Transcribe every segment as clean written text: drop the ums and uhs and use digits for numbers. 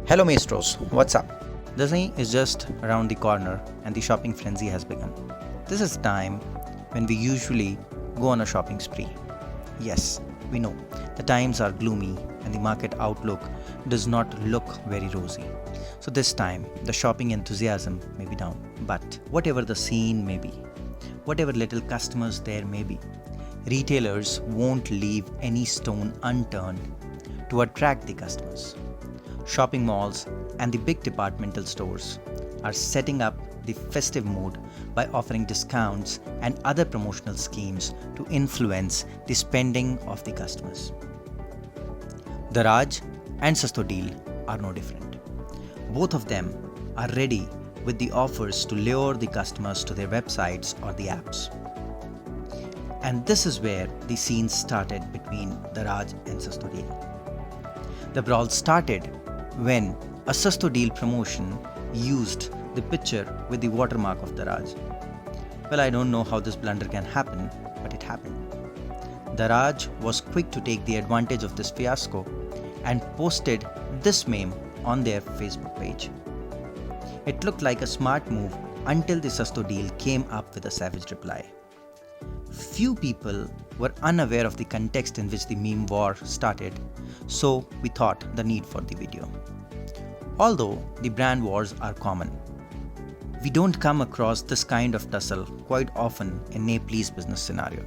Hello Maestros, what's up? Disney is just around the corner and the shopping frenzy has begun. This is time when we usually go on a shopping spree. Yes, we know the times are gloomy and the market outlook does not look very rosy. So this time the shopping enthusiasm may be down. But whatever the scene may be, whatever little customers there may be, retailers won't leave any stone unturned to attract the customers. Shopping malls and the big departmental stores are setting up the festive mood by offering discounts and other promotional schemes to influence the spending of the customers. Daraj and Sasto Deal are no different. Both of them are ready with the offers to lure the customers to their websites or the apps. And this is where the scene started between Daraj and Sasto Deal. The brawl started when a Sasto Deal promotion used the picture with the watermark of Daraj. Well, I don't know how this blunder can happen, but it happened. Daraj was quick to take the advantage of this fiasco and posted this meme on their Facebook page. It looked like a smart move until the Sasto Deal came up with a savage reply. Few people were unaware of the context in which the meme war started, so we thought the need for the video. Although the brand wars are common, we don't come across this kind of tussle quite often in Nepalese business scenario.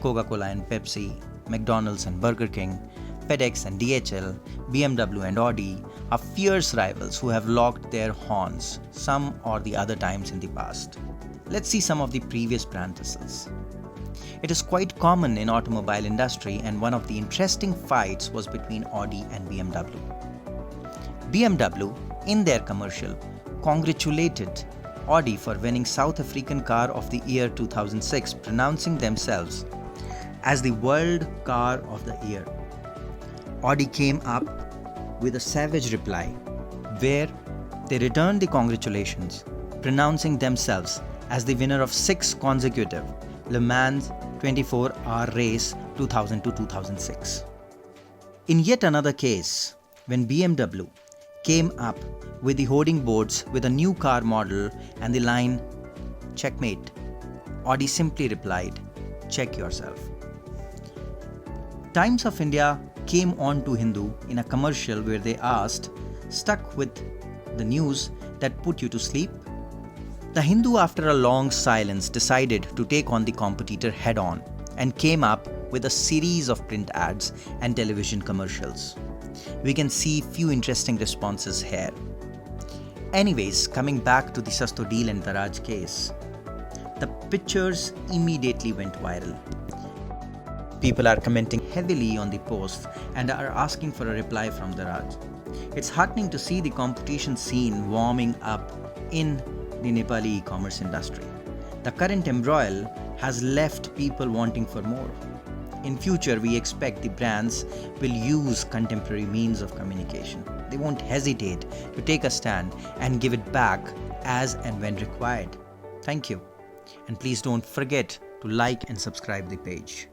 Coca-Cola and Pepsi, McDonald's and Burger King, FedEx and DHL, BMW and Audi are fierce rivals who have locked their horns some or the other times in the past. Let's see some of the previous brand tussles. It is quite common in automobile industry, and one of the interesting fights was between Audi and BMW. BMW, in their commercial, congratulated Audi for winning South African Car of the Year 2006, pronouncing themselves as the World Car of the Year. Audi came up with a savage reply where they returned the congratulations, pronouncing themselves as the winner of 6 consecutive Le Mans 24-hour race 2000-2006. In yet another case, when BMW came up with the hoarding boards with a new car model and the line "Checkmate," Audi simply replied, "Check yourself." Times of India came on to Hindu in a commercial where they asked, "Stuck with the news that put you to sleep?" The Hindu, after a long silence, decided to take on the competitor head-on and came up with a series of print ads and television commercials. We can see few interesting responses here. Anyways, coming back to the Sasto Deal and Daraj case, the pictures immediately went viral. People are commenting heavily on the post and are asking for a reply from Daraj. It's heartening to see the competition scene warming up in the Nepali e-commerce industry. The current embroil has left people wanting for more. In future, we expect the brands will use contemporary means of communication. They won't hesitate to take a stand and give it back as and when required. Thank you. And please don't forget to like and subscribe the page.